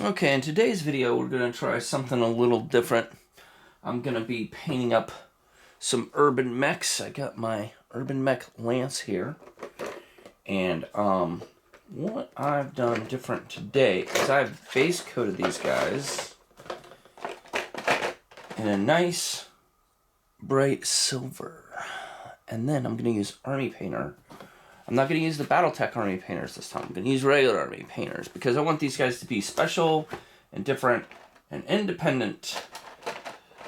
Okay, in today's video we're going to try something a little different. I'm going to be painting up some urban mechs. I got my urban mech lance here. And what I've done different today is I've base coated these guys in a nice bright silver. And then I'm going to use Army Painter. I'm not going to use the Battletech Army Painters this time. I'm going to use regular Army Painters because I want these guys to be special and different and independent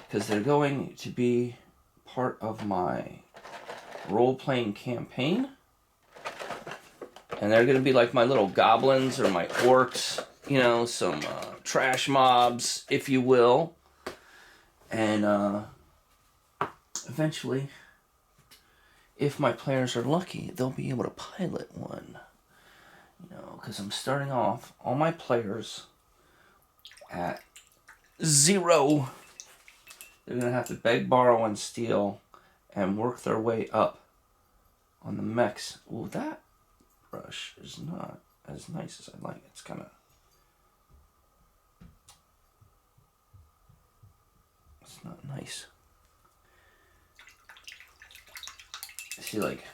because they're going to be part of my role-playing campaign. And they're going to be like my little goblins or my orcs, you know, some trash mobs, if you will. And eventually, if my players are lucky, they'll be able to pilot one. You know, because I'm starting off all my players at 0. They're going to have to beg, borrow, and steal and work their way up on the mechs. Well, that brush is not as nice as I like. It's kind of... It's not nice. See, like...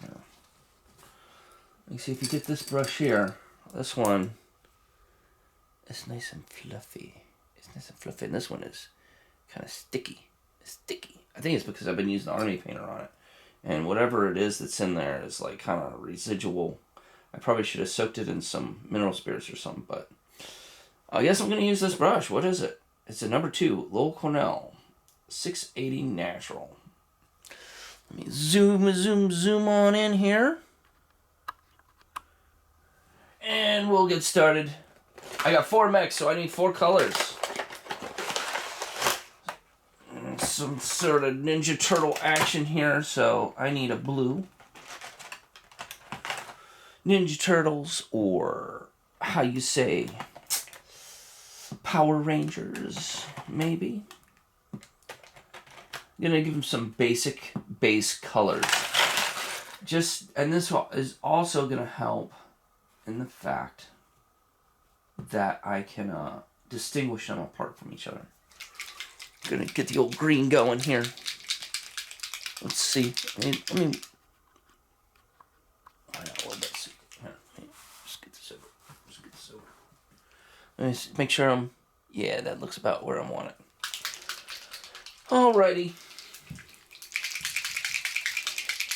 You know, you see, if you get this brush here, this one is nice and fluffy. It's nice and fluffy, and this one is kind of sticky. It's sticky. I think it's because I've been using the Army Painter on it. And whatever it is that's in there is like kind of residual. I probably should have soaked it in some mineral spirits or something, but I guess I'm going to use this brush. What is it? It's a number 2, Lowell Cornell 680 Natural. Let me zoom on in here. And we'll get started. I got 4 mechs, so I need 4 colors. Some sort of Ninja Turtle action here, so I need a blue. Ninja Turtles, or how you say, Power Rangers, maybe. I'm gonna give them some basic base colors. And this is also gonna help in the fact that I can distinguish them apart from each other. Gonna get the old green going here. Let's see. I mean, I got a little bit. Here, just get this over. Let me make sure I'm. Yeah, that looks about where I want it. Alrighty.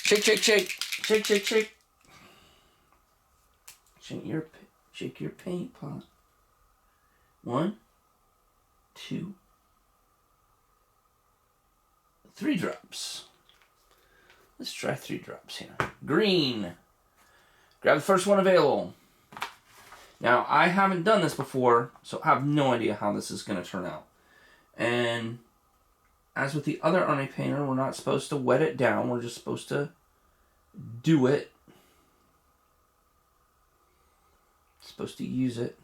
Shake. Shake your paint pot. 1, 2, 3 drops. Let's try 3 drops here. Green. Grab the first one available. Now, I haven't done this before, so I have no idea how this is going to turn out. And as with the other Army Painter, we're not supposed to wet it down. We're just supposed to do it. Supposed to use it.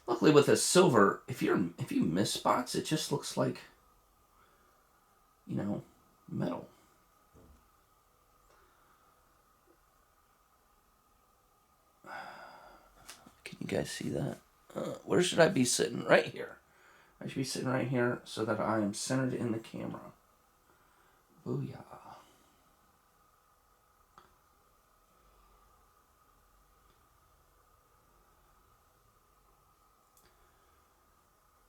Luckily with a silver, if you miss spots, it just looks like, you know, metal. Can you guys see that? Where should I be sitting? Right here. I should be sitting right here so that I am centered in the camera. Booyah.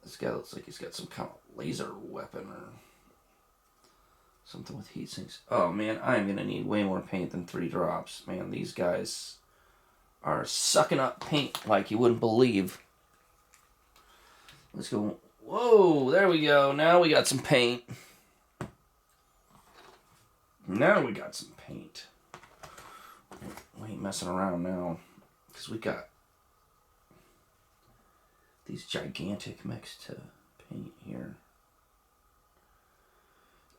This guy looks like he's got some kind of laser weapon or something with heat sinks. Oh man, I am going to need way more paint than 3 drops. Man, these guys are sucking up paint like you wouldn't believe. Let's go. Whoa, there we go. Now we got some paint. We ain't messing around now because we got these gigantic mechs to paint here.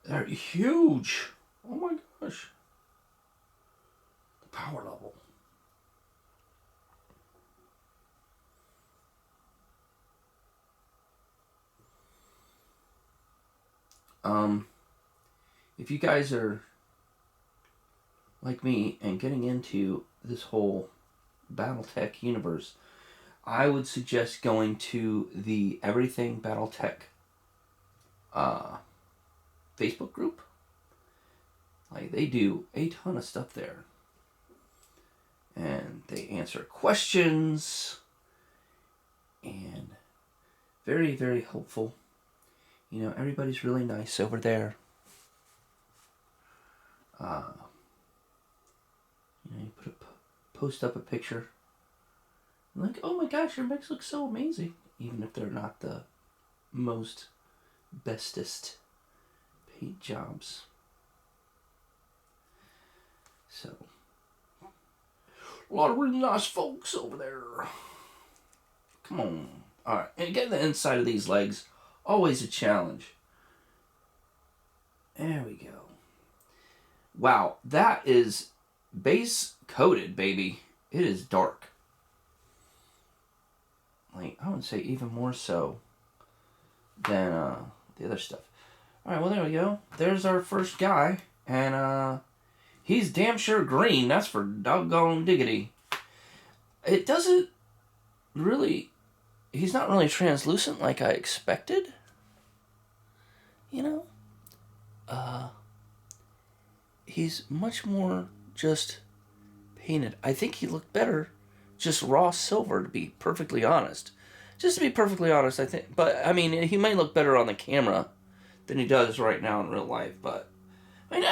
They're huge. Oh my gosh. The power level. If you guys are like me and getting into this whole Battletech universe, I would suggest going to the Everything Battletech Facebook group. Like, they do a ton of stuff there. And they answer questions. And very, very helpful. You know, everybody's really nice over there. You know, you post up a picture. Like, oh my gosh, your mechs look so amazing. Even if they're not the most bestest paint jobs. So, a lot of really nice folks over there. Come on. Alright, and getting the inside of these legs, always a challenge. There we go. Wow, that is base coated, baby. It is dark. Like, I would say even more so than the other stuff. Alright, well, there we go. There's our first guy. And he's damn sure green. That's for doggone diggity. It doesn't really... He's not really translucent like I expected. You know? He's much more just painted. I think he looked better just raw silver, to be perfectly honest. Just to be perfectly honest, I think. But, I mean, he might look better on the camera than he does right now in real life. But, I mean,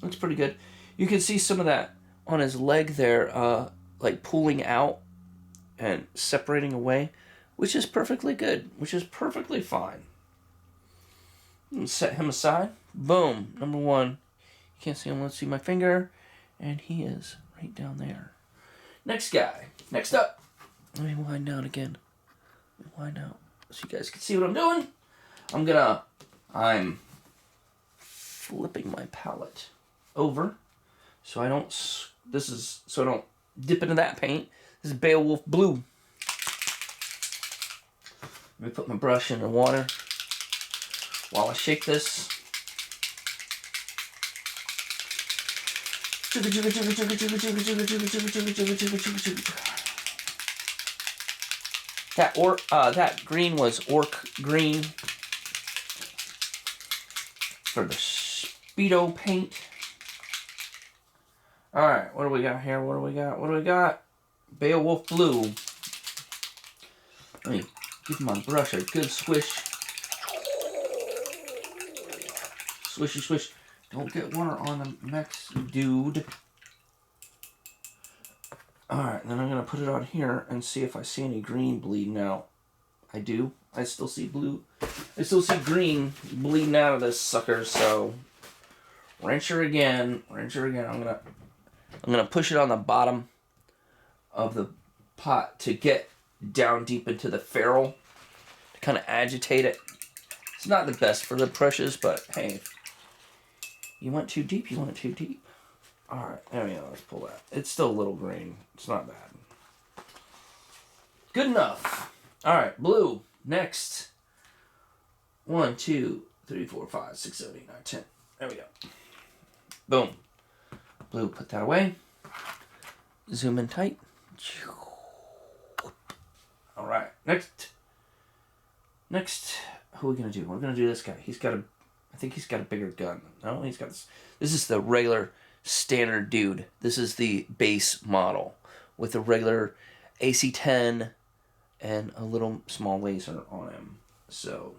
looks pretty good. You can see some of that on his leg there, like pulling out and separating away, which is perfectly good, which is perfectly fine. Set him aside. Boom. Number one. You can't see him. Let's see my finger. And he is right down there. Next guy. Next up. Let me wind down again. Wind out so you guys can see what I'm doing. I'm flipping my palette over so I don't dip into that paint. This is Beowulf Blue. Let me put my brush in the water while I shake this. That green was orc green for the Speedo paint. Alright, what do we got here? What do we got? Beowulf Blue. Let me give my brush a good swish. Swishy swish. Don't get water on the mechs, dude. Alright, then I'm going to put it on here and see if I see any green bleeding out. I do. I still see blue. I still see green bleeding out of this sucker, so... Rinse her again. I'm gonna push it on the bottom of the pot to get down deep into the ferrule. To kind of agitate it. It's not the best for the brushes, but hey... You went too deep, you went too deep. Alright, there we go, let's pull that. It's still a little green. It's not bad. Good enough. Alright, blue. Next. 1, 2, 3, 4, 5, 6, 7, 8, 9, 10. There we go. Boom. Blue, put that away. Zoom in tight. Alright, next, who are we going to do? We're going to do this guy. I think he's got a bigger gun. No, he's got this. This is the regular standard dude. This is the base model with a regular AC-10 and a little small laser on him. So,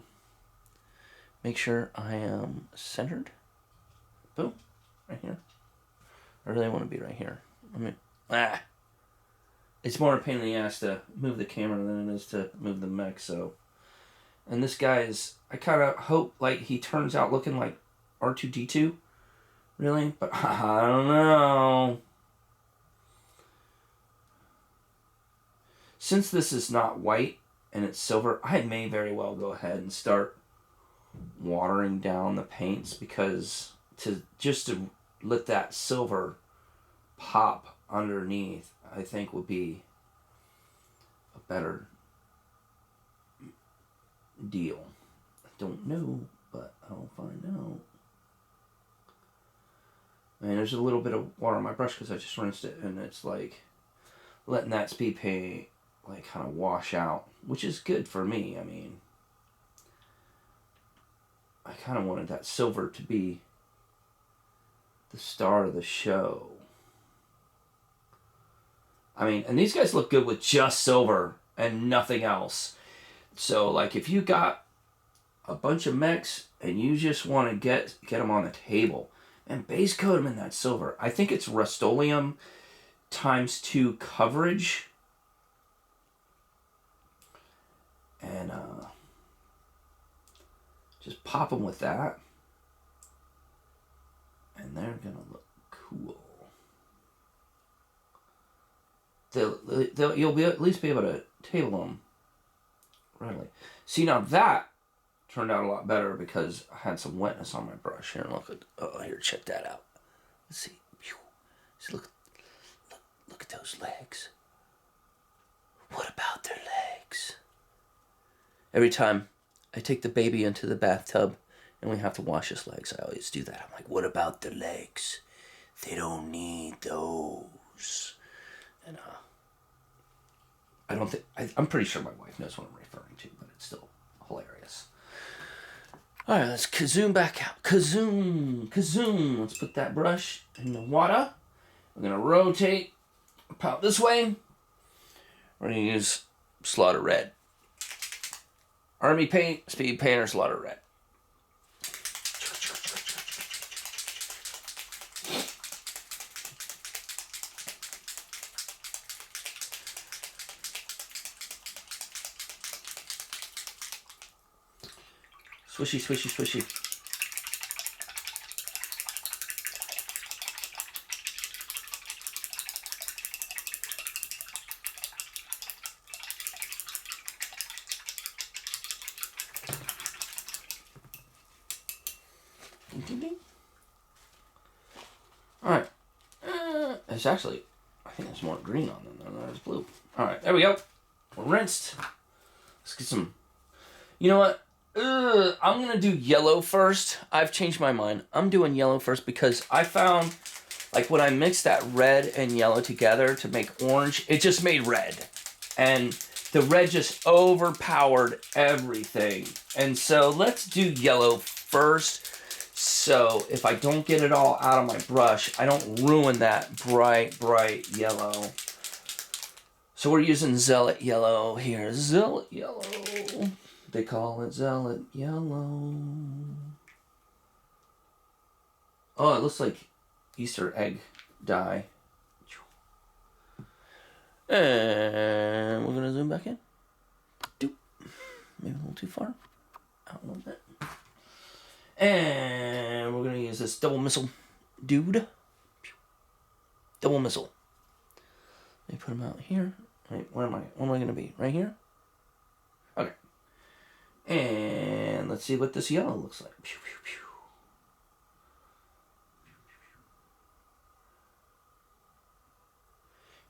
make sure I am centered. Boom. Right here. I really want to be right here. It's more a pain in the ass to move the camera than it is to move the mech, so... And this guy is... I kind of hope, like, he turns out looking like R2-D2. Really? But I don't know. Since this is not white and it's silver, I may very well go ahead and start watering down the paints, because to let that silver pop underneath, I think would be a better deal. I don't know, but I'll find out. And there's a little bit of water on my brush because I just rinsed it, and it's like letting that speed paint like kind of wash out, which is good for me. I mean, I kind of wanted that silver to be the star of the show. I mean, and these guys look good with just silver and nothing else. So, like, if you got a bunch of mechs and you just want to get them on the table and base coat them in that silver, I think it's Rust-Oleum ×2 coverage. And just pop them with that. And they're going to look cool. You'll be at least be able to table them readily. See, now that turned out a lot better because I had some wetness on my brush. Here, look at, here, check that out. Let's see. See, look at those legs. What about their legs? Every time I take the baby into the bathtub and we have to wash his legs, I always do that. I'm like, what about the legs? They don't need those. And I don't think, I'm pretty sure my wife knows what I'm referring to, but it's still hilarious. All right, let's kazoom back out. Kazoom. Let's put that brush in the water. We're going to rotate about this way. We're going to use Slaughter Red. Army paint, speed paint, or Slaughter Red. Swishy, swishy, swishy. Ding, ding, ding. All right. It's actually, I think there's more green on them than there's blue. All right, there we go. We're rinsed. Let's get some. You know what? I'm going to do yellow first. I've changed my mind. I'm doing yellow first because I found, like, when I mixed that red and yellow together to make orange, it just made red. And the red just overpowered everything. And so let's do yellow first. So if I don't get it all out of my brush, I don't ruin that bright, bright yellow. So we're using Zealot Yellow here. Zealot Yellow. They call it Zealot Yellow. Oh, it looks like Easter egg dye. And we're going to zoom back in. Doop. Maybe a little too far. Out a little bit. And we're going to use this double missile dude. Double missile. Let me put him out here. Wait, where am I? Where am I going to be? Right here? Okay. And let's see what this yellow looks like. Pew, pew, pew.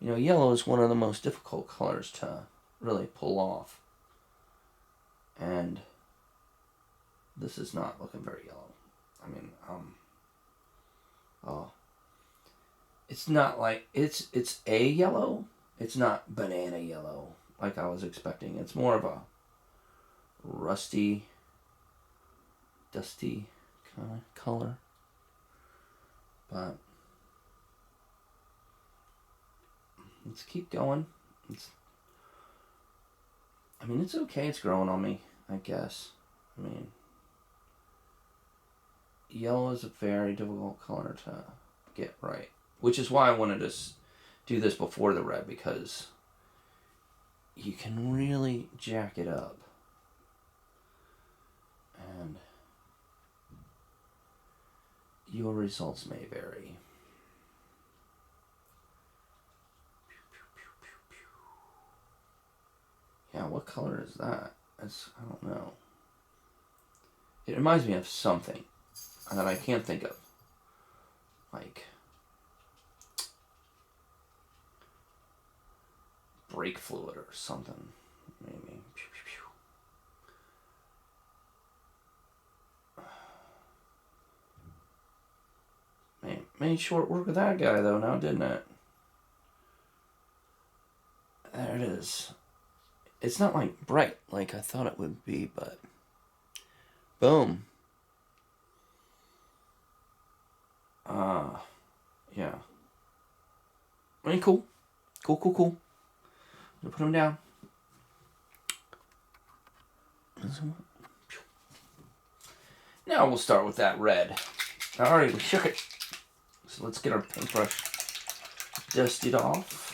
You know, yellow is one of the most difficult colors to really pull off. And this is not looking very yellow. I mean, oh. It's not like, it's a yellow. It's not banana yellow like I was expecting. It's more of a rusty, dusty kind of color. But let's keep going. I mean, it's okay. It's growing on me, I guess. I mean, yellow is a very difficult color to get right, which is why I wanted to do this before the red, because you can really jack it up. And your results may vary. Yeah, what color is that? I don't know. It reminds me of something that I can't think of. Like brake fluid or something, maybe. Man, made short work of that guy though now, didn't it? There it is. It's not like bright like I thought it would be, but boom. Yeah. I mean, cool. Cool. I'm gonna put them down. Now we'll start with that red. Alright, we shook it. So let's get our paintbrush dusted off.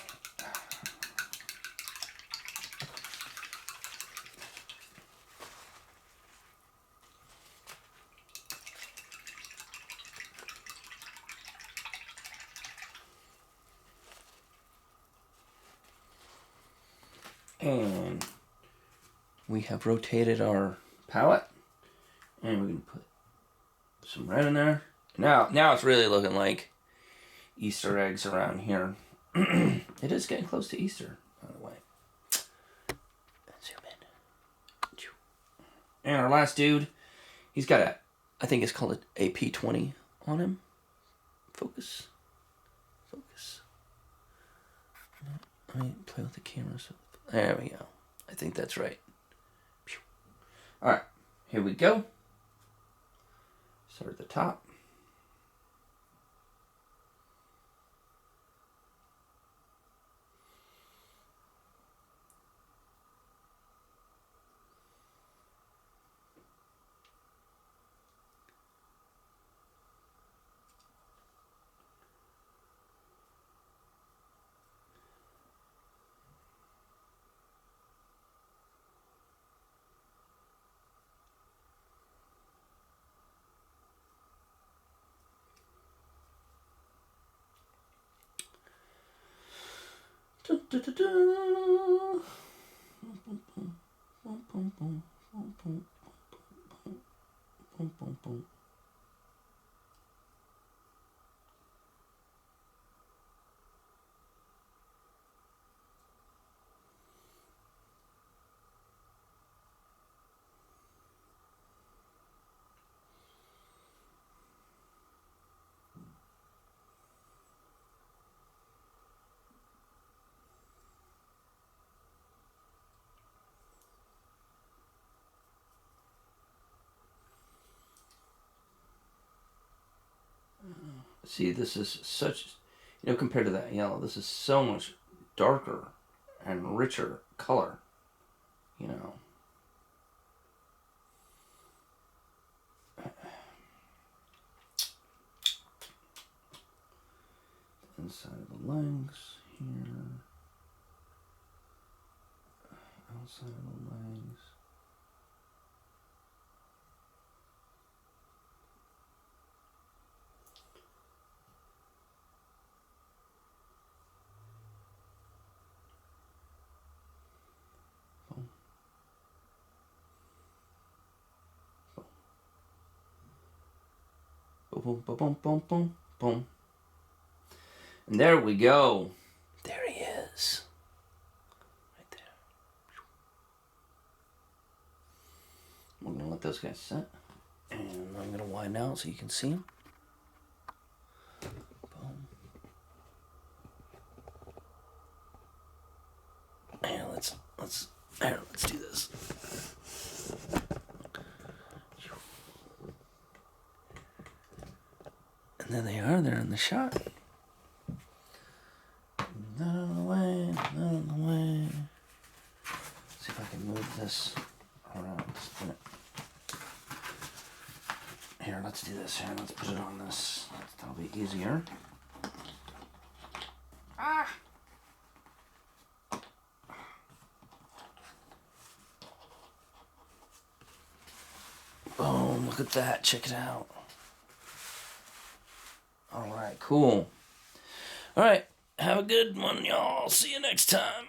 And we have rotated our palette. And we're going to put some red in there. Now it's really looking like Easter eggs around here. It is getting close to Easter, by the way. Zoom in. And our last dude, he's got a, I think it's called a P20 on him. Focus. Let me play with the camera. So there we go. I think that's right. Alright, here we go. Start at the top. See, this is such, compared to that yellow, this is so much darker and richer color, Inside of the legs here, outside of the legs. Boom, boom, boom, boom, boom, boom. And there we go. There he is. Right there. We're going to let those guys set. And I'm going to widen out so you can see them. Boom. And let's do this. And there they are, they're in the shot. Out of the way, out of the way. See if I can move this around. Spin it. Here, let's do this. Here, let's put it on this. That'll be easier. Ah! Boom, look at that. Check it out. Alright, cool. Alright, have a good one, y'all. See you next time.